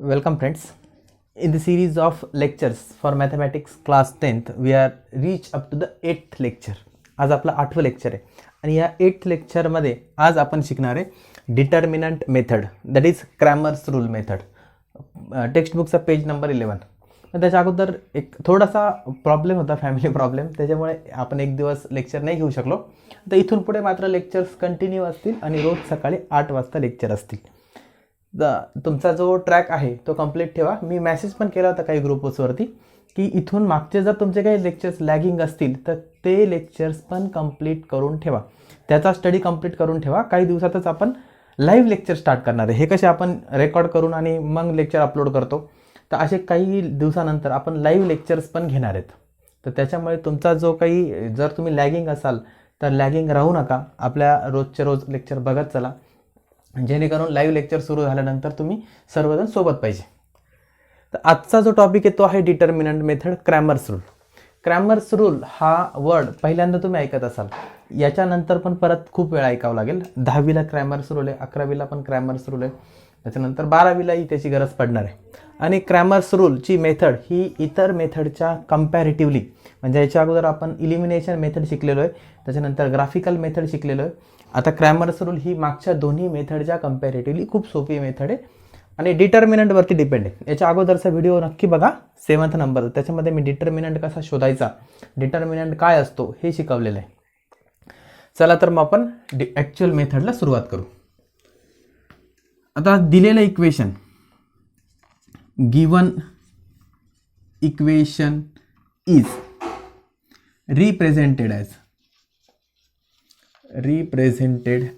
Welcome friends. In the series of lectures for mathematics class 10th, we are reached up to the 8th lecture. आज आपला 8वं lecture आहे आणि या 8th लेक्चरमध्ये आज आपण शिकणार आहे determinant method, that is Cramer's rule method. Text बुकचा पेज नंबर 11. त्याच्या अगोदर एक थोडासा प्रॉब्लेम होता, फॅमिली प्रॉब्लेम, त्याच्यामुळे आपण एक दिवस लेक्चर नाही घेऊ शकलो. तर इथून पुढे मात्र लेक्चर्स कंटिन्यू असतील आणि रोज सकाळी 8 वाजता लेक्चर असतील. तुमचा जो ट्रॅक आहे तो कंप्लीट ठेवा. मी मेसेज पण केला होता काही ग्रुप्सवरती की इथून मागचे जर तुमचे काही लेक्चर्स लॅगिंग असतील तर ते लेक्चर्स पण कंप्लीट करून ठेवा, त्याचा स्टडी कंप्लीट करून ठेवा. काही दिवसातच आपण लाईव्ह लेक्चर स्टार्ट करणार आहे. हे कसे आपण रेकॉर्ड करून आणि मग लेक्चर अपलोड करतो, तर असे काही दिवसानंतर आपण लाईव्ह लेक्चर्स पण घेणार आहेत. तर त्याच्यामुळे तुमचा जो काही जर तुम्ही लॅगिंग असाल तर लॅगिंग राहू नका, आपल्या रोजचे रोज लेक्चर बघत चला, जेणेकरून लाईव्ह लेक्चर सुरू झाल्यानंतर तुम्ही सर्वजण सोबत पाहिजे. तर आजचा जो टॉपिक आहे तो आहे determinant method, Cramer's rule. Cramer's rule हा वर्ड पहिल्यांदा तुम्ही ऐकत असाल, याच्यानंतर पण परत खूप वेळा ऐकावं लागेल. 10वीला क्रॅमर्स रूल आहे, 11वीला पण क्रॅमर्स रूल आहे, त्याच्यानंतर 12वीलाही त्याची गरज पडणार आहे. आणि क्रॅमर्स रूलची मेथड ही इतर मेथडच्या कम्पॅरेटिव्हली, म्हणजे याच्या अगोदर आपण इलिमिनेशन मेथड शिकलेलो आहे, त्याच्यानंतर ग्राफिकल मेथड शिकलेलो आहे. आता क्रॅमर्स रूल ही मागच्या दोन्ही मेथडच्या कम्पॅरेटिव्हली खूप सोपी मेथड आहे आणि डिटर्मिनंटवरती डिपेंड आहे. याच्या अगोदरचा व्हिडिओ नक्की बघा, 7th नंबर, त्याच्यामध्ये मी डिटर्मिनंट कसा शोधायचा, डिटर्मिनंट काय असतो हे शिकवलेलं आहे. चला तर मग आपण ॲक्च्युअल मेथडला सुरुवात करू. आता दिलेलं equation, given equation is represented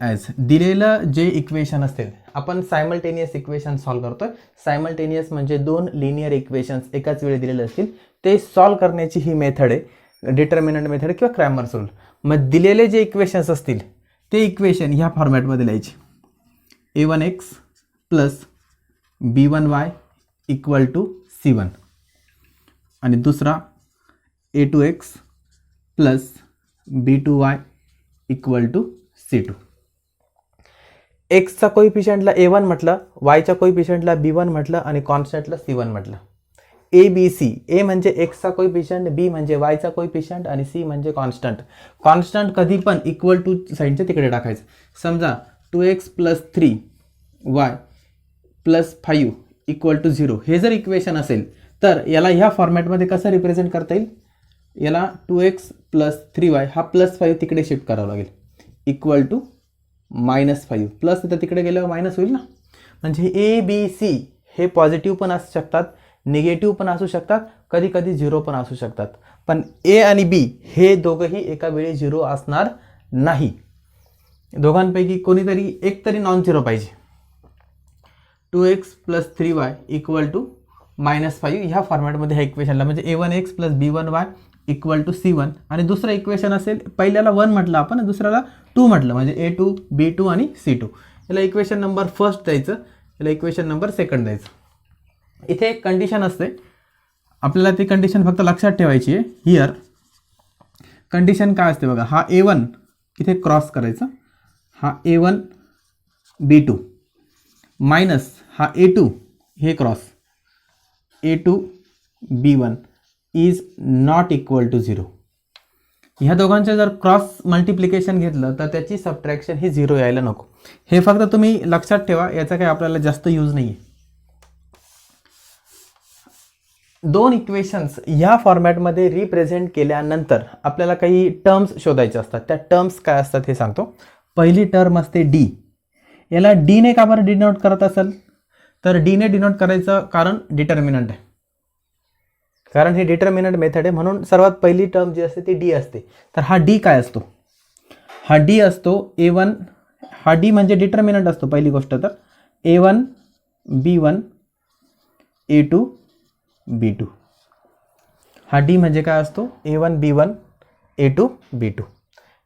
as दिलेलं जे इक्वेशन असते, आपण सायमल्टेनियस इक्वेशन सॉल्व करतोय. सायमल्टेनियस म्हणजे दोन लिनियर इक्वेशन्स एकाच वेळी दिलेले असतील, ते सॉल्व करण्याची ही मेथड आहे डिटर्मिनंट मेथड किंवा क्रॅमर्स रूल. मग दिलेले जे इक्वेशन्स असतील ते इक्वेशन ह्या फॉर्मॅटमध्ये लिहायचे. a1x plus b1y equal to c1 आणि दुसरा a2x plus b2y equal to c2. एक्सचा कोइफिशियंटला a1 म्हटलं, वायच्या कोइफिशियंटला b1 म्हटलं आणि कॉन्स्टंटला c1 म्हटलं. ए बी सी, ए म्हणजे एक्सचा कोइफिशियंट, बी म्हणजे वायचा कोइफिशियंट आणि सी म्हणजे कॉन्स्टंट. कॉन्स्टंट कधी पण इक्वल टू साईडच्या तिकडे टाकायचं. समजा 2x plus 3y plus 5 equal to 0 हे जर इक्वेशन असेल तर याला ह्या फॉर्मॅटमध्ये कसं रिप्रेझेंट करता येईल, याला 2x प्लस 3y हा प्लस 5 तिकडे शिफ्ट करावं लागेल इक्वल टू -5. प्लस तर तिकडे गेल्यावर मायनस होईल ना. म्हणजे ए बी सी हे पॉझिटिव्ह पण असू शकतात, निगेटिव्ह पण असू शकतात, कधी कधी 0 पण असू शकतात. पण ए आणि बी हे दोघंही एका वेळी 0 असणार नाही. दोघांपैकी कोणीतरी एक तरी नॉन झिरो पाहिजे. 2x plus 3y equal to -5 ह्या फॉर्मॅटमध्ये ह्या इक्वेशनला, म्हणजे a1x plus b1y equal to c1 आणि दुसरं इक्वेशन असेल, पहिल्याला 1 म्हटलं आपण, दुसऱ्याला 2 म्हटलं, म्हणजे a2 b2 आणि c2. याला इक्वेशन नंबर फर्स्ट द्यायचं, याला इक्वेशन नंबर सेकंड द्यायचं. इथे एक कंडिशन असते, आपल्याला ती कंडिशन फक्त लक्षात ठेवायची आहे. हिअर कंडिशन काय असते बघा, हा a1 इथे क्रॉस करायचा, हा a1 b2 मायनस हा a2 हे cross a2 b1 is not equal to 0. ह्या दोघांचं जर क्रॉस मल्टिप्लिकेशन घेतलं तर त्याची सबट्रॅक्शन ही 0 यायला नको. हे फक्त तुम्ही लक्षात ठेवा, याचा काही आपल्याला जास्त यूज नाही आहे. दोन इक्वेशन्स ह्या फॉर्मॅटमध्ये रिप्रेझेंट केल्यानंतर आपल्याला काही टर्म्स शोधायचे असतात. त्या टर्म्स काय असतात हे सांगतो. पहिली टर्म असते डी. याला डीने का बरं डिनोट करत असेल, तर डीने डिनोट करायचं कारण डिटर्मिनंट आहे, कारण ही डिटर्मिनंट मेथड आहे, म्हणून सर्वात पहिली टर्म जी असते ती डी असते. तर हा डी काय असतो, हा डी असतो a1, हा डी म्हणजे डिटर्मिनंट असतो पहिली गोष्ट. तर a1 b1 a2 b2 हा डी म्हणजे काय असतो, a1 b1 a2 b2.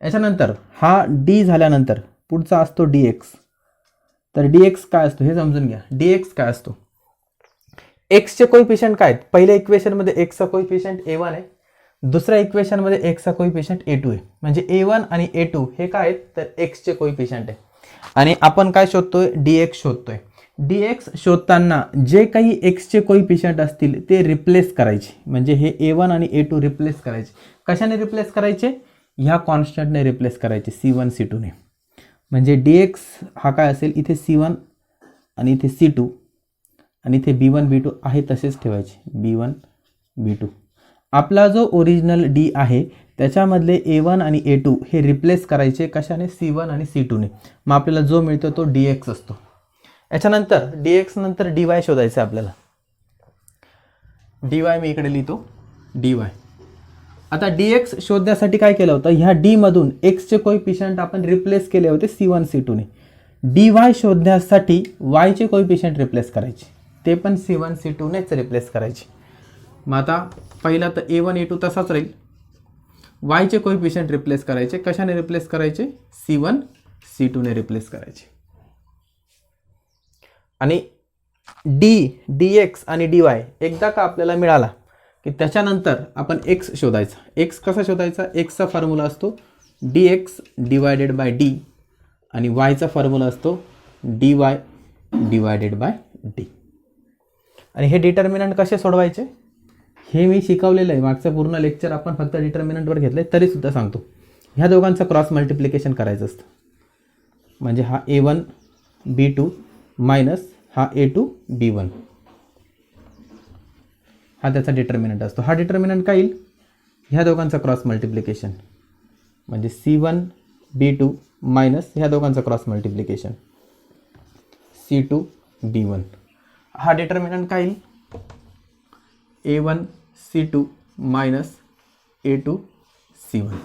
याच्यानंतर हा डी झाल्यानंतर पुढचा असतो dx. तर dx काय असतो हे समजून घ्या. dx काय असतो, एक्सचे कोइफिशियंट काय आहेत, पहिल्या इक्वेशनमध्ये एक्सचा कोइफिशियंट a1 आहे, दुसऱ्या इक्वेशनमध्ये एक्सचा कोइफिशियंट a2 आहे. म्हणजे a1 आणि a2 हे काय आहेत, तर एक्सचे कोइफिशियंट आहे. आणि आपण काय शोधतोय, dx शोधतोय. डी एक्स शोधताना जे काही एक्सचे कोइफिशियंट असतील ते रिप्लेस करायचे, म्हणजे हे A1 आणि A2 रिप्लेस करायचे. कशाने रिप्लेस करायचे? ह्या कॉन्स्टंटने रिप्लेस करायचे, C1 C2ने. म्हणजे डी एक्स हा काय असेल, इथे C1 आणि इथे C2 आणि इथे B1 B2 आहे तसेच ठेवायचे, B1 B2. आपला जो ओरिजिनल डी आहे त्याच्यामधले A1 आणि A2 हे रिप्लेस करायचे कशाने? C1 आणि C2ने. मग आपल्याला जो मिळतो तो डी एक्स असतो. याच्यानंतर डी एक्स नंतर डी वाय शोधायचं आहे आपल्याला. डी वाय मी इकडे लिहितो, डी वाय. आता डी एक्स शोधण्यासाठी काय केलं होतं, ह्या डी मधून एक्सचे कोइफिशियंट आपण रिप्लेस केले होते C1 C2ने. डी वाय शोधण्यासाठी वायचे कोइफिशियंट रिप्लेस करायचे, ते पण C1 C2नेच रिप्लेस करायचे. मग आता पहिला तर A1 A2 तसाच राहील. वायचे कोइफिशियंट रिप्लेस करायचे, कशाने रिप्लेस करायचे? C1 C2ने रिप्लेस करायचे. आणि डी एक्स आणि डी वाय एकदा का आपल्याला मिळाला की त्याच्यानंतर आपण एक्स शोधायचा. एक्स कसा शोधायचा? एक्सचा फॉर्म्युला असतो D x divided by D आणि वायचा फॉर्म्युला असतो D Y divided by D. आणि हे डिटर्मिनंट कसे सोडवायचे हे मी शिकवलेलं आहे. मागचं पूर्ण लेक्चर आपण फक्त डिटर्मिनंटवर घेतलं आहे, तरीसुद्धा सांगतो. ह्या दोघांचं क्रॉस मल्टिप्लिकेशन करायचं असतं. म्हणजे हा A1 B2 मायनस हा A2 B1, हा त्याचा डिटर्मिनंट असतो. हा डिटर्मिनंट काय येईल? ह्या दोघांचा क्रॉस मल्टिप्लिकेशन, म्हणजे C1 B2 मायनस ह्या दोघांचा क्रॉस मल्टिप्लिकेशन C2 B1. हा डिटर्मिनंट काय येईल? A1 C2 minus A2 C1.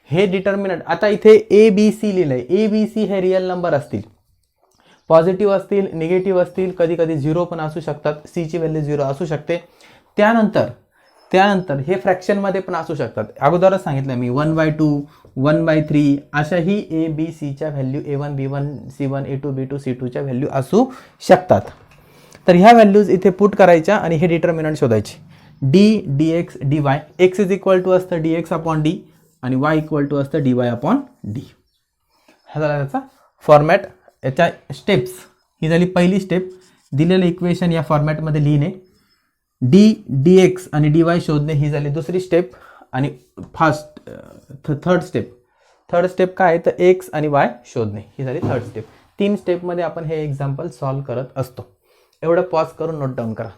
हे डिटर्मिनंट. आता इथे ABC लिहिलं आहे. ABC हे रिअल नंबर असतील, पॉझिटिव्ह असतील, निगेटिव्ह असतील, कधी कधी 0 पण असू शकतात. सीची व्हॅल्यू 0 असू शकते. त्यानंतर हे फ्रॅक्शनमध्ये पण असू शकतात. अगोदरच सांगितलं मी 1/2 1/3 अशाही ABCच्या value A1 B1 C1 A2 B2 C2च्या value असू शकतात. तर ह्या व्हॅल्यूज इथे पुट करायच्या आणि हे डिटर्मिनंट शोधायचे. D X D Y. X is equal to असतं डी एक्स अपॉन डी आणि वाय इक्वल टू असतं डी वाय अपॉन डी. हा झाला त्याचा फॉर्मॅट. याच्या स्टेप्स, ही झाली पहिली स्टेप, दिलेलं इक्वेशन या फॉर्मॅटमध्ये लिहिणे. डी एक्स आणि डी वाय शोधणे ही झाली दुसरी स्टेप. आणि थर्ड स्टेप काय आहे तर एक्स आणि वाय शोधणे ही झाली थर्ड स्टेप. 3 स्टेपमध्ये आपण हे एक्झाम्पल सॉल्व करत असतो. एवढं पॉज करून नोट डाऊन करा.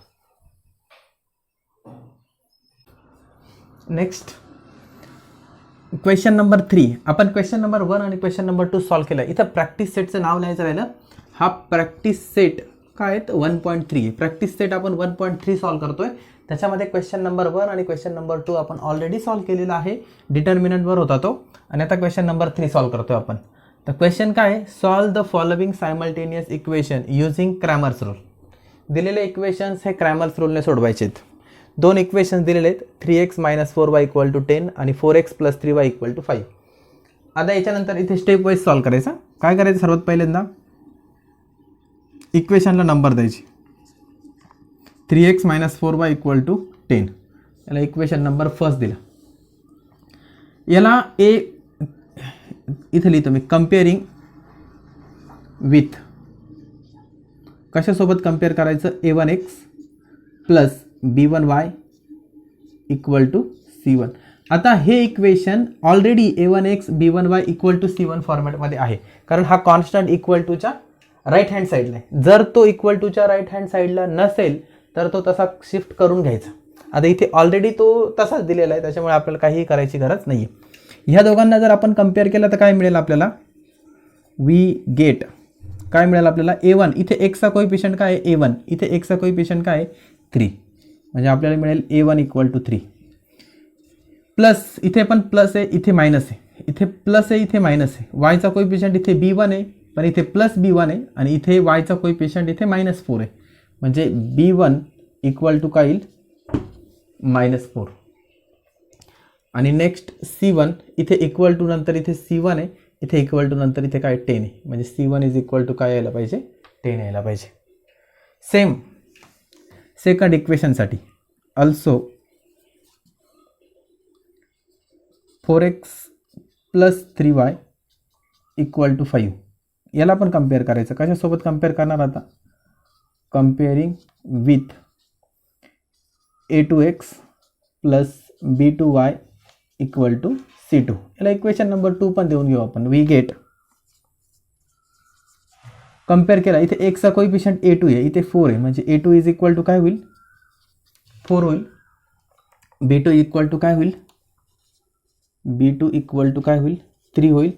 Next question number 3. आपण क्वेश्चन नंबर 1 आणि क्वेश्चन नंबर 2 सॉल्व केला. इथं प्रॅक्टिस सेटचं नाव लिहायचं राहिलं. हा प्रॅक्टिस सेट काय आहे 1.3. प्रॅक्टिस सेट आपण 1.3 सॉल्व करतोय. त्याच्यामध्ये क्वेश्चन नंबर 1 आणि क्वेश्चन नंबर 2 आपण ऑलरेडी सॉल्व केलेला आहे. डिटर्मिनंटवर होता तो. आणि आता क्वेश्चन नंबर 3 सॉल्व करतोय आपण. तर क्वेश्चन काय आहे? Solve the following simultaneous equation using Cramer's rule. दिलेले इक्वेशन्स हे क्रॅमर्स रूलने सोडवायचे आहेत. 2 इक्वेशन्स दिलेले आहेत, 3x - 4y = 10 आणि 4x + 3y = 5. आता याच्यानंतर इथे स्टेप वाईज सॉल्व करायचा. काय करायचं? सर्वात पहिल्यांदा इक्वेशनला नंबर द्यायची. 3x - 4y = 10. याला इक्वेशन नंबर फर्स्ट दिला. याला इथे लिहितो मी कम्पेअरिंग विथ. कशासोबत कम्पेअर करायचं? A1x + B1y = C1. आता हे equation already A1x B1y = C1 फॉर्मॅटमध्ये आहे, कारण हा कॉन्स्टंट इक्वल टूच्या राईट हँड साईडला आहे. जर तो इक्वल टूच्या राईट हँड साईडला नसेल तर तो तसा शिफ्ट करून घ्यायचा. आता इथे ऑलरेडी तो तसाच दिलेला आहे, त्याच्यामुळे आपल्याला काहीही करायची गरज नाही आहे. ह्या दोघांना जर आपण कम्पेअर केलं तर काय मिळेल आपल्याला? वी गेट काय मिळेल आपल्याला? A1 इथे एक्सचा कोइफिशियंट काय आहे? A1 इथे एक्सचा कोइफिशियंट काय आहे? 3. म्हणजे आपल्याला मिळेल A1 = 3 प्लस इथे पण प्लस आहे, इथे मायनस आहे, इथे प्लस आहे, इथे मायनस आहे. वायचा कोइफिशियंट इथे B1 आहे, पण इथे प्लस B1 आहे आणि इथे वायचा कोइफिशियंट इथे -4 आहे. म्हणजे B1 = काय येईल? -4. आणि नेक्स्ट C1 इथे इक्वल टू नंतर इथे C1 आहे, इथे इक्वल टू नंतर इथे काय 10 आहे. म्हणजे C1 = काय यायला पाहिजे? 10 यायला पाहिजे. सेम सेकंड इक्वेशनसाठी अल्सो 4x + 3y = 5. याला पण कम्पेअर करायचं. कशासोबत कम्पेअर करणार? आता comparing with a2x plus b2y equal to c2. याला इक्वेशन नंबर 2 पण देऊन घेऊ आपण. वी गेट, कम्पेअर केला, इथे एक्सचा कोइफिशियंट a2 आहे, इथे 4 आहे, म्हणजे a2 इज इक्वल टू काय होईल 4 होईल. b2 इक्वल टू काय होईल, b2 इक्वल टू काय होईल 3 होईल.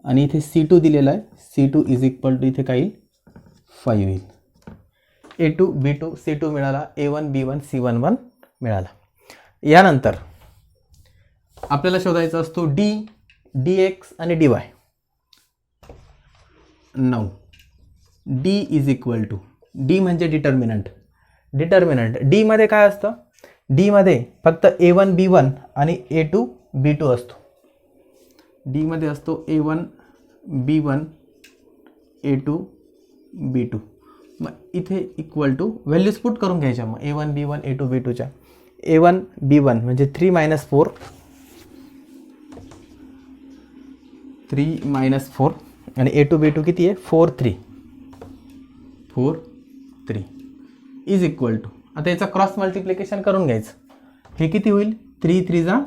आणि इथे c2 दिलेला आहे, c2 इज इक्वल टू इथे काय येईल 5 येईल. a2 b2 c2 मिळाला, a1 b1 c1 1 मिळाला. यानंतर आपल्याला शोधायचा असतो डी, dx आणि dy. Now D is equal to, D म्हणजे डिटर्मिनंट. डी मध्ये काय असतं, डी मध्ये फक्त a1 b1 आणि a2 b2 असतो. डी मध्ये असतो a1 b1 a2 b2. मग इथे इक्वल टू व्हॅल्यूज पुट करून घ्यायच्या. मग a1 b1 a2 b2च्या a1 b1 म्हणजे 3 - 4, 3 - 4 आणि a2 b2 किती आहे 4 3 इज इक्वल टू, आता याचा क्रॉस मल्टिप्लिकेशन करून घ्यायचं. हे किती होईल 3 3 जा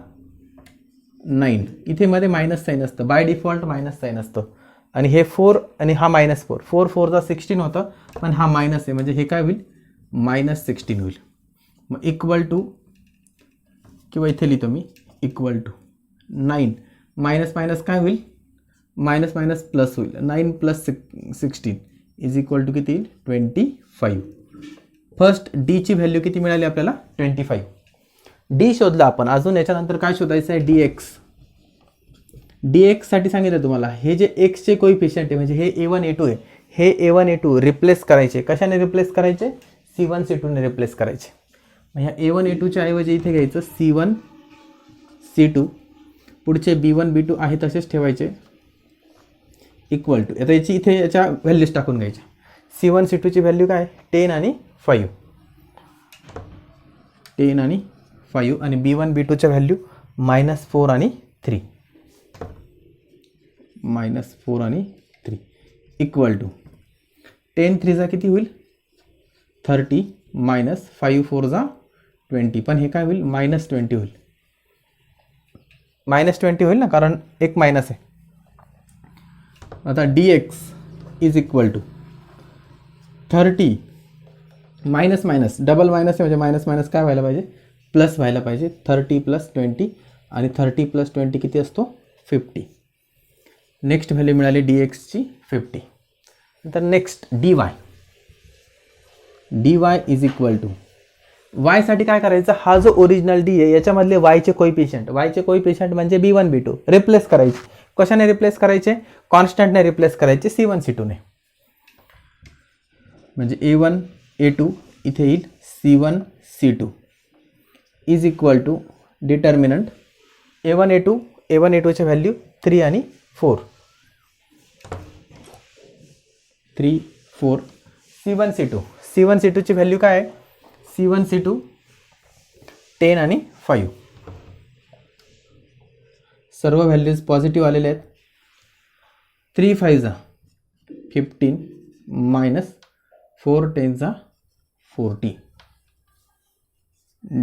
9. इथे मध्ये मायनस साईन असतं, बाय डिफॉल्ट मायनस साईन असतं. आणि हे 4 आणि हा -4, 4 4 जा 16 होतं, पण हा मायनस आहे म्हणजे हे काय होईल -16 होईल. मग इक्वल टू, किंवा इथे लिहितो मी इक्वल टू 9 मायनस मायनस काय होईल मायनस मायनस प्लस होईल. 9 + 16 इज इक्वल टू किती येईल 25. फर्स्ट डीची व्हॅल्यू किती मिळाली आपल्याला 25. डी शोधला आपण. अजून याच्यानंतर काय शोधायचं आहे dx साठी सांगितलं तुम्हाला. हे जे एक्सचे कोइफिशियंट आहे म्हणजे हे a1 a2 आहे, हे a1 a2 रिप्लेस करायचे. कशाने रिप्लेस करायचे, c1 c2 ने रिप्लेस करायचे. मग ह्या a1 a2च्या ऐवजी इथे घ्यायचं c1 c2, पुढचे b1 b2 आहे तसेच ठेवायचे इक्वल टू. आता याची इथे याच्या व्हॅल्यूज टाकून घ्यायच्या. c1 c2ची व्हॅल्यू काय 10 आणि 5, 10 आणि 5, आणि b1 b2च्या व्हॅल्यू -4 आणि 3, -4 आणि 3 इक्वल टू 10 3 जा किती होईल 30 -5 4 जा 20, पण हे काय होईल -20 होईल. -20 होईल ना, कारण एक मायनस आहे. आता dx इज इक्वल टू 30 मायनस मायनस डबल मायनस आहे म्हणजे मायनस मायनस काय व्हायला पाहिजे प्लस व्हायला पाहिजे. 30 + 20 आणि 30 + 20 किती असतो 50. नेक्स्ट व्हॅल्यू मिळाली dxची 50. नंतर next dy is equal to, y साठी काय करायचं, हा जो ओरिजिनल डी आहे याच्यामधले yचे कोइफिशियंट म्हणजे b1 b2 रिप्लेस करायचे. कशाने रिप्लेस करायचे, कॉन्स्टंटने रिप्लेस करायचे c1 c2 ने. म्हणजे a1 a2 इथे येईल c1 c2 is equal to determinant a1 a2 ची व्हॅल्यू 3 आणि 4, 3 4. c1 c2 ची व्हॅल्यू काय आहे c1 c2 10 आणि 5. सर्व व्हॅल्यूज पॉझिटिव्ह आलेले आहेत. 3 5 जा 15 -4 10 जा 40.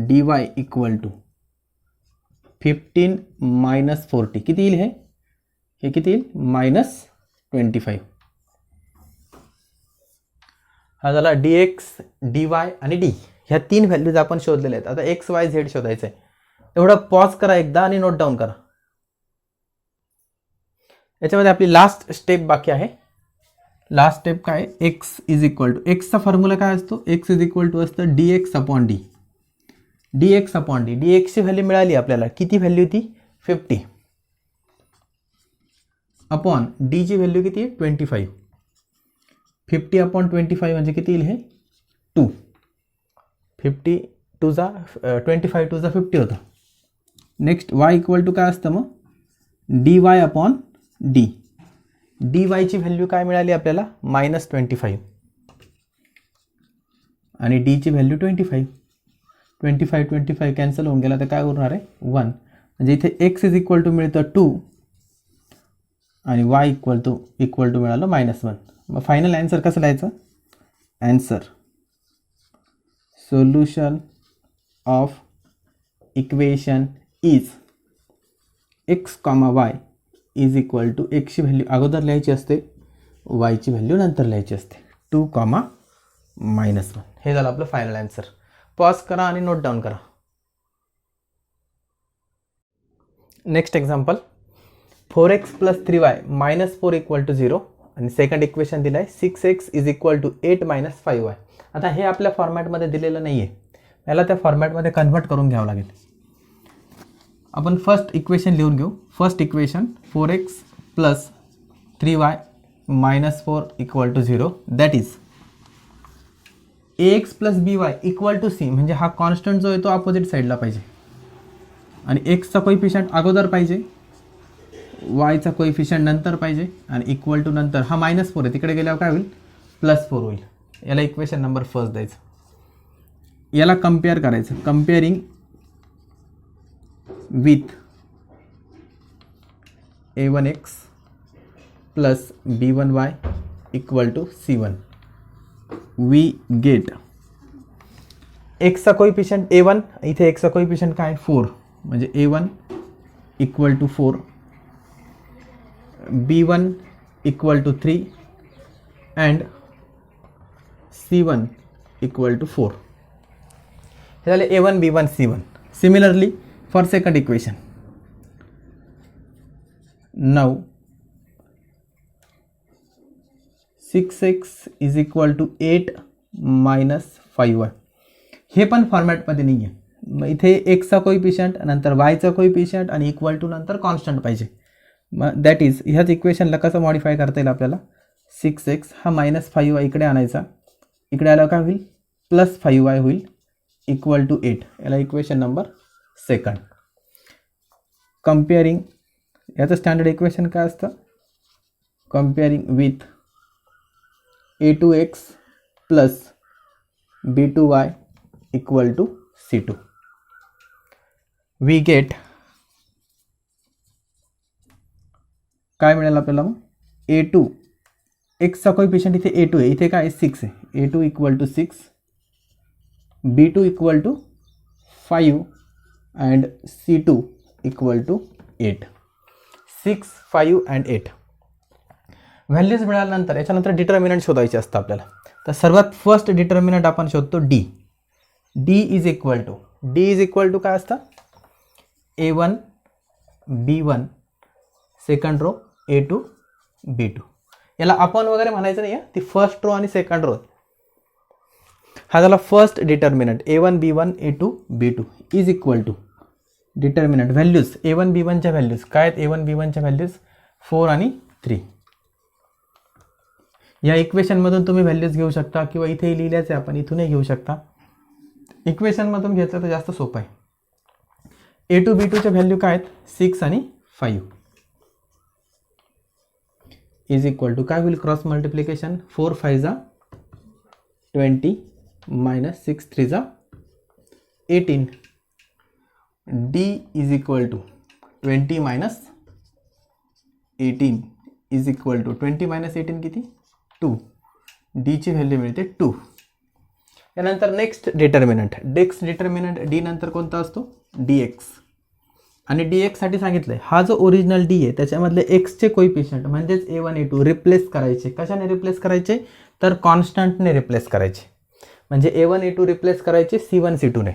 dy इक्वल टू 15 - 40 किती येईल, हे किती येईल -25. हा झाला dx dy आणि d, ह्या 3 व्हॅल्यूज आपण शोधलेल्या आहेत. आता x y z शोधायचं आहे. एवढं पॉज करा एकदा आणि नोट डाऊन करा. याच्यामध्ये आपली लास्ट स्टेप बाकी आहे. लास्ट स्टेप काय, x इज इक्वल टू, एक्सचा फॉर्म्युला काय असतो, x इज इक्वल टू असतं dx/d. dxची व्हॅल्यू मिळाली आपल्याला, किती व्हॅल्यू ती 50 अपॉन d ची व्हॅल्यू किती आहे 25. 50/25 म्हणजे किती येईल हे 2. 50 2 जा 25 2 जा 50 होता. नेक्स्ट y इक्वल टू काय असतं मग dy/d. dy ची व्हॅल्यू काय मिळाली आपल्याला -25 आणि d ची व्हॅल्यू 25. 25 कॅन्सल होऊन गेला तर काय उरणार आहे 1. म्हणजे इथे x इज इक्वल टू मिळतं 2 आणि y इक्वल टू मिळालं -1. मग फायनल आन्सर कसं लिहायचं, answer solution of equation is X comma Y is equal to एक्सची व्हॅल्यू अगोदर लिहायची असते, वायची व्हॅल्यू नंतर लिहायची असते, 2,-1. हे झालं आपलं फायनल आन्सर. पॉज करा आणि नोट डाऊन करा. नेक्स्ट एक्झाम्पल, 4x + 3y - 4 = 0 आणि सेकंड इक्वेशन दिलं आहे 6x = 8 - 5y. आता हे आपल्या फॉर्मॅटमध्ये दिलेलं नाही आहे, याला त्या फॉर्मॅटमध्ये कन्व्हर्ट करून घ्यावं लागेल. आपण फर्स्ट इक्वेशन लिहून घेऊ. First equation 4x + 3y - 4 = 0 that is ax + by = c, म्हणजे हा कॉन्स्टंट जो आहे तो ऑपोजिट साईडला पाहिजे आणि एक्सचा कोइफिशियंट अगोदर पाहिजे, वायचा कोइफिशियंट नंतर पाहिजे आणि इक्वल टू नंतर हा -4 आहे, तिकडे गेल्यावर काय होईल +4 होईल. याला इक्वेशन नंबर फर्स्ट द्यायचं. याला कम्पेअर करायचं, comparing with a1x + b1y = c1. We get एक्सचा कोइफिशियंट a1, इथे एक्सचा कोइफिशियंट काय 4, म्हणजे a1 = 4, b1 = 3 अँड c1 = 4. हे झाले a1 b1 c1. Similarly for second equation, now 6x = 8 - 5y. हे पण फॉर्मॅटमध्ये नाही आहे. मग इथे एक्सचा कोइफिशियंट नंतर वायचा कोइफिशियंट आणि इक्वल टू नंतर कॉन्स्टंट पाहिजे. मग दॅट इज ह्याच इक्वेशनला कसं मॉडिफाय करता येईल आपल्याला, 6x हा -5y इकडे आणायचा, इकडे आल्यावर काय होईल +5y होईल = 8. याला इक्वेशन नंबर सेकंड. कम्पेअरिंग, याचं स्टँडर्ड इक्वेशन काय असतं, comparing with a2x + b2y = c2. We get काय मिळेल आपल्याला, मग a2 एक्सचा कोइफिशियंट इथे a2 आहे, इथे काय 6 आहे, a2 = 6, b2 = 5 and c2 = 8. 6, 5 and 8. Values मिळाल्यानंतर याच्यानंतर डिटर्मिनंट शोधायचे असतं आपल्याला. तर सर्वात फर्स्ट डिटर्मिनंट आपण शोधतो D. D is equal to काय असतं, a1 b1 second row a2 b2. याला आपण वगैरे म्हणायचं नाही आहे, ती फर्स्ट रो आणि सेकंड रो. हा झाला first determinant a1 b1 a2 b2 is equal to determinant values a1 b1च्या व्हॅल्यूज काय आहेत, a1 b1च्या व्हॅल्यूज 4 आणि 3. या इक्वेशनमधून तुम्ही व्हॅल्यूज घेऊ शकता किंवा इथेही लिहिल्याचे आपण इथूनही घेऊ शकता. इक्वेशनमधून घेतलं तर जास्त सोपं आहे. a2 b2च्या व्हॅल्यू काय आहेत 6 आणि 5 इज इक्वल टू काय होईल, cross multiplication 4 5 = 20 - 6 3 = 18. d is equal to 20 - 18 is equal to 20 - 18 किती 2. d ची व्हॅल्यू मिळते 2. यानंतर नेक्स्ट डिटर्मिनंट डी नंतर कोणता असतो, dx. आणि dx साठी सांगितलंय हा जो ओरिजिनल d आहे त्याच्यामधले एक्सचे कोइफिशियंट म्हणजेच a1 a2 रिप्लेस करायचे. कशाने रिप्लेस करायचे, तर कॉन्स्टंटने रिप्लेस करायचे. म्हणजे a1 a2 रिप्लेस करायचे c1 c2 ने.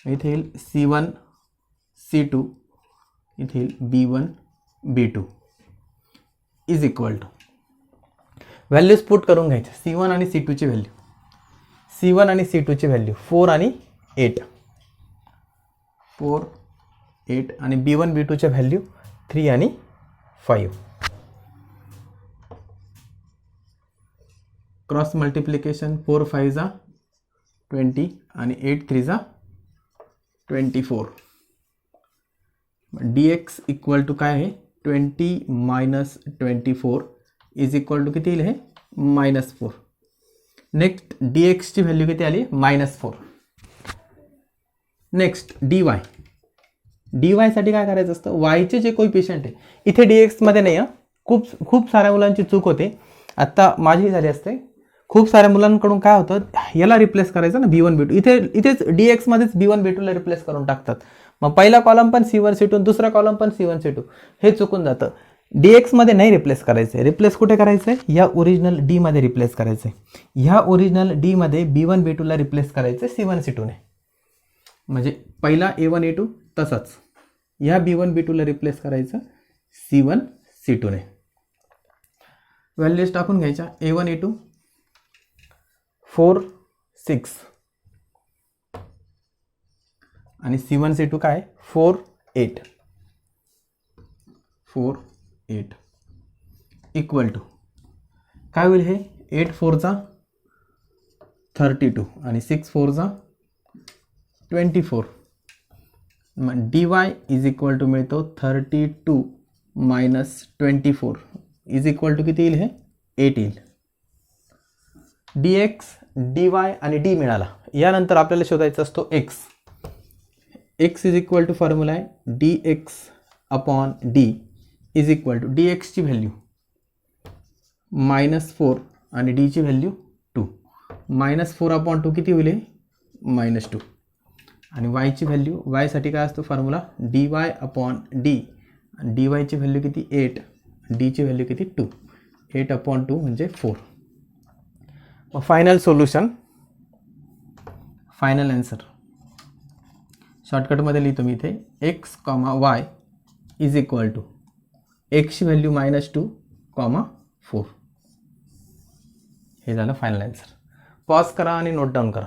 इथे येईल c1 c2, इथे येईल b1 b2 is equal to values put करून घ्यायचे. c1 आणि c2 ची व्हॅल्यू, c1 आणि c2 ची व्हॅल्यू 4 आणि 8, 4 8 आणि b1 b2 च्या व्हॅल्यू 3 आणि 5. क्रॉस मल्टिप्लिकेशन 4 5 = 20 आणि 8 3 = 24. dx इक्वल टू काय आहे 20 - 24 इज इक्वल टू किती येईल हे -4. नेक्स्ट dx ची व्हॅल्यू किती आली -4. नेक्स्ट dy साठी काय करायचं असतं, yचे जे कोइफिशियंट आहे इथे dx मध्ये नाही. खूप साऱ्या मुलांची चूक होते, आत्ता माझी झाली असते. खूप साऱ्या मुलांकडून काय होतं, याला रिप्लेस करायचं ना B1 B2, इथेच DX मध्येच B1 B2 ला रिप्लेस करून टाकतात. मग पहिला कॉलम पण C1 C2, दुसरा कॉलम पण C1 C2, हे चुकून जातं. DX मध्ये नाही रिप्लेस करायचं आहे. रिप्लेस कुठे करायचं आहे, या ओरिजिनल D मध्ये रिप्लेस करायचं आहे. ह्या ओरिजिनल D मध्ये B1 B2 ला रिप्लेस करायचं C1 C2 ने. म्हणजे पहिला A1 A2 तसंच या B1 B2 ला रिप्लेस करायचं C1 C2 ने. व्हॅल्यूज टाकून घ्यायच्या. A1 A2 4 6 आणि C1 C2 काय 4 8 4 8 इक्वल टू काय होईल, हे 8 4 चा 32 आणि 6 4 चा 24. मग dy इज इक्वल टू मिळतो 32 मायनस 24 इज इक्वल टू किती येईल, हे 8 येईल. dx dy आणि d मिळाला. यानंतर आपल्याला शोधायचा असतो x. x is equal to formula आहे dx upon d is equal to dx ची व्हॅल्यू -4 आणि d ची व्हॅल्यू 2. -4 अपॉन 2 किती होईल, -2. आणि y ची व्हॅल्यू, y साठी काय असतो फॉर्म्युला dy अपॉन d आणि dy ची व्हॅल्यू किती 8, d ची व्हॅल्यू किती 2. 8 अपॉन 2 म्हणजे 4. मग फायनल सोल्युशन, फायनल आन्सर शॉर्टकटमध्ये लिहितो मी इथे x, y is equal to x ची व्हॅल्यू -2, 4. हे झालं फायनल आन्सर. पॉज करा आणि नोट डाऊन करा.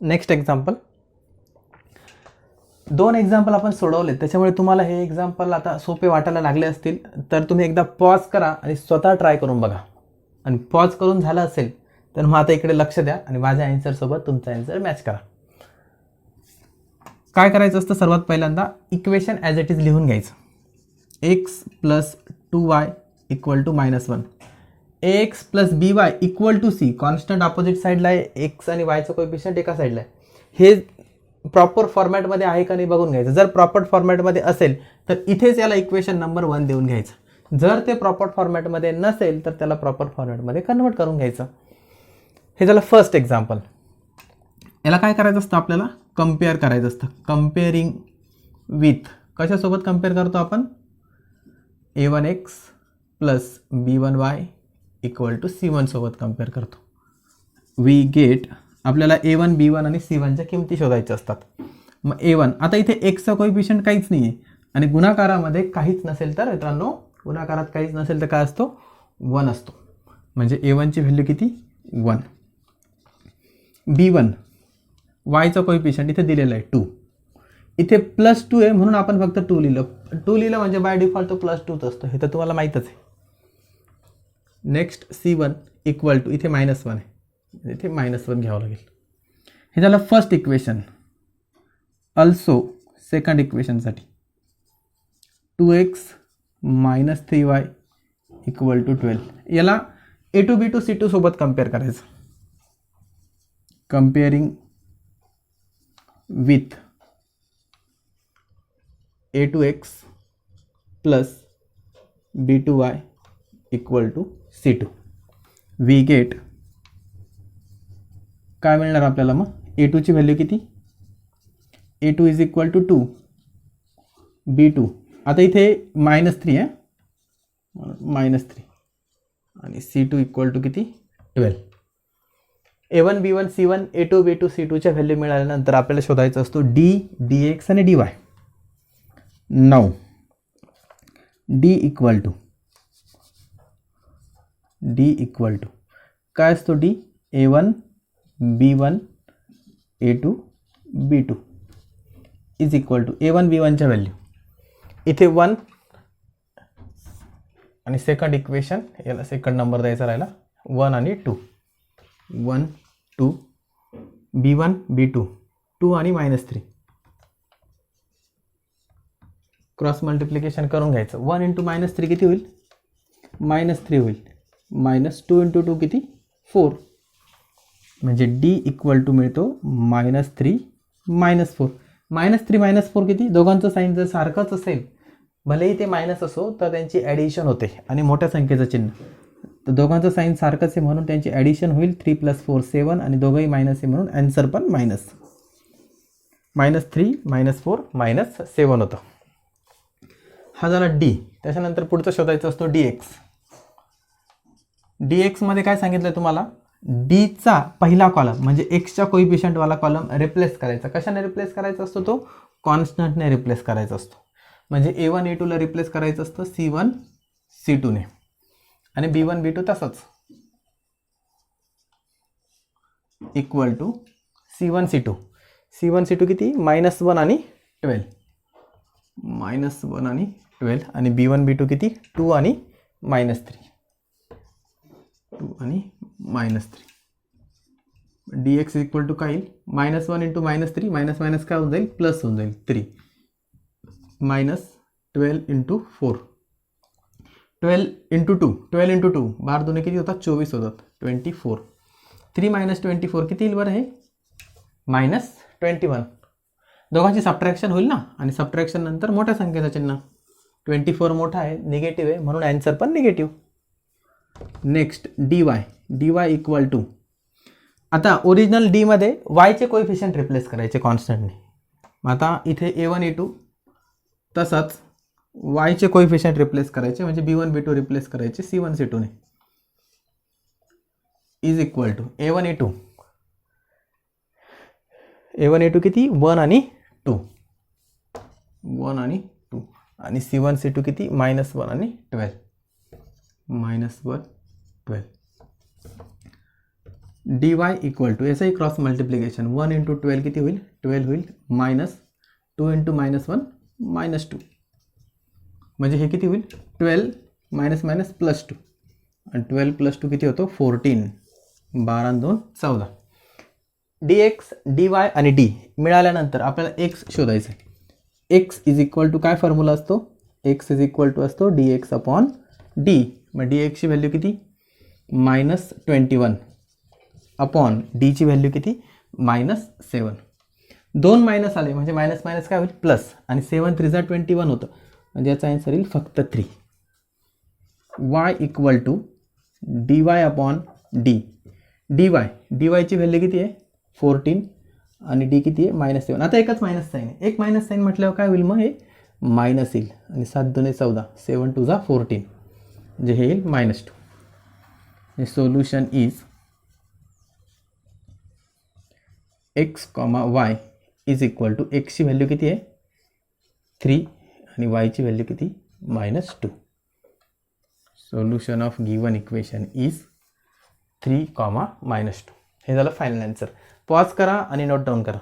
Next example. 2 एक्झाम्पल आपण सोडवले, त्याच्यामुळे तुम्हाला हे एक्झाम्पल आता सोपे वाटायला लागले असतील. तर तुम्ही एकदा पॉज करा आणि स्वतः ट्राय करून बघा. आणि पॉज करून झालं असेल तर मग आता इकडे लक्ष द्या आणि माझ्या आन्सरसोबत तुमचा आन्सर मॅच करा. काय करायचं असतं, सर्वात पहिल्यांदा इक्वेशन ॲज इट इज लिहून घ्यायचं. x plus 2y equal to -1, ax plus by equal to c. Constant opposite साईडला आहे, x आणि yचं कोएफिशियंट एका साईडला आहे. हे प्रॉपर फॉर्मॅटमध्ये आहे का नाही बघून घ्यायचं. जर प्रॉपर फॉर्मॅटमध्ये असेल तर इथेच याला इक्वेशन नंबर 1 देऊन घ्यायचं. जर ते प्रॉपर फॉर्मॅटमध्ये नसेल तर त्याला प्रॉपर फॉर्मॅटमध्ये कन्वर्ट करून घ्यायचं. हे झालं फर्स्ट एक्झाम्पल. याला काय करायचं असतं, आपल्याला कम्पेअर करायचं असतं. कम्पेअरिंग विथ, कशासोबत कम्पेअर करतो आपण, a1x plus b1y equal to c1 सोबत कम्पेअर करतो. वी गेट, आपल्याला a1 b1 आणि c1च्या किमती शोधायच्या असतात. मग a1, आता इथे xचा कोएफिशियंट काहीच नाही आहे आणि गुणाकारामध्ये काहीच नसेल तर मित्रांनो, गुणाकारात काहीच नसेल तर काय असतो, 1 असतो. म्हणजे a1 ची व्हॅल्यू किती 1. b1 yचा कोएफिशियंट इथे दिलेला आहे 2. इथे +2 आहे म्हणून आपण फक्त 2 लिहिलं. 2 लिहिलं म्हणजे बाय डिफॉल्ट तो +2च असतो, हे तर तुम्हाला माहीतच आहे. नेक्स्ट c1 इक्वल टू, इथे -1 आहे, इथे -1 घ्यावं लागेल. हे झालं फर्स्ट इक्वेशन. अल्सो सेकंड इक्वेशनसाठी 2x - 3y इक्वल टू 12. याला a2 b2 c2 सोबत कम्पेअर करायचं. Comparing with a2x plus b2y equal to c2. We get, काय मिळणार आपल्याला, मग a2 ची व्हॅल्यू किती, a2 is equal to 2, b2 आता इथे -3 आहे, -3 आणि c2 इक्वल टू किती 12. a1 b1 c1 a2 b2 c2च्या value मिळाल्यानंतर आपल्याला शोधायचं असतो d dx आणि dy. Now d equal to काय असतो, d a1 b1 a2 b2 is equal to a1 b1च्या व्हॅल्यू इथे 1 आणि सेकंड इक्वेशन, याला सेकंड नंबर द्यायचा राहिला 1 आणि 2. 1 2 b1 b2 2 आणि -3 क्रॉस मल्टिप्लिकेशन करून घ्यायचं. 1 × -3 किती होईल, -3 होईल. -2 × 2 किती 4. म्हणजे d इक्वल टू मिळतो -3 -4. -3 -4 किती, दोघांचं साईन जर सारखंच असेल भलेही ते मायनस असो तर त्यांची ॲडिशन होते आणि मोठ्या संख्येचं चिन्ह, तर दोघांचं साईन सारखंच आहे म्हणून त्यांची ॲडिशन होईल. 3 + 4 7 आणि दोघंही मायनस आहे म्हणून ॲन्सर पण मायनस. -3 -4 -7 होतं. हा झाला डी. त्याच्यानंतर पुढचं शोधायचं असतो dx. dxमध्ये काय सांगितलं तुम्हाला, डीचा पहिला कॉलम म्हणजे एक्सच्या कोइफिशियंटवाला कॉलम रिप्लेस करायचा. कशाने रिप्लेस करायचा असतो तो, कॉन्स्टंटने रिप्लेस करायचा असतो. म्हणजे a1 a2ला रिप्लेस करायचं असतं c1 c2ने आणि b1 b2 तसंच equal to c1 c2. c1 c2 किती, -1 आणि 12, -1 आणि 12 आणि b1 b2 किती, 2 आणि -3, 2 आणि -3. dx इक्वल टू काय येईल, -1 × -3 मायनस मायनस काय होऊन जाईल, प्लस होऊन जाईल 3 -12 × 4, 12 × 2, 12 × 2 12 दोन्ही किती होतात, 24 होतात, 24. 3 - 24 किती येईल बरं हे, -21. दोघांची सबट्रॅक्शन होईल ना, आणि सबट्रॅक्शन नंतर मोठ्या संख्येचं चिन्ह. 24 मोठा आहे, निगेटिव्ह आहे म्हणून ॲन्सर पण negative. Next dy equal to, आता ओरिजिनल डीमध्ये वायचे कोइफिशियंट रिप्लेस करायचे कॉन्स्टंटने. मग आता इथे a1 a2 तसंच वायचे कोइफिशियंट रिप्लेस करायचे म्हणजे b1 b2 रिप्लेस करायचे c1 c2ने. Is equal to a1 a2 किती, 1 आणि 2, 1 आणि 2 आणि c1 c2 किती, -1 आणि 12, -1 12. dy इक्वल टू, याचाही क्रॉस मल्टिप्लिकेशन, 1 × 12 किती होईल, 12 होईल, -2 × -1 -2, म्हणजे हे किती होईल, 12 - +2 आणि 12 + 2 किती होतो, 14, 12 आणि 2 14. dx dy आणि d मिळाल्यानंतर आपल्याला x शोधायचं आहे. x इज इक्वल टू काय फॉर्म्युला असतो, x इज इक्वल टू असतो dx/d. मग dx ची व्हॅल्यू किती, -21 अपॉन d ची व्हॅल्यू किती, -7. 2 मायनस आले म्हणजे मायनस मायनस काय होईल, प्लस, आणि 7 × 3 = 21 होतं म्हणजे याचा आन्सर येईल फक्त 3. y equal to dy/d. dy ची व्हॅल्यू किती आहे, 14 आणि d किती आहे, -7. आता एकच मायनस साईन आहे, एक मायनस साईन म्हटल्यावर काय होईल, मग हे मायनस येईल आणि 7 × 2 = 14, 7 × 2 = 14 म्हणजे हे येईल -2. हे solution is x, y is equal to, x ची व्हॅल्यू किती आहे, 3 आणि y ची व्हॅल्यू किती, -2. Solution of given equation is 3, -2. हे झालं फायनल आन्सर. पॉज करा आणि नोट डाऊन करा.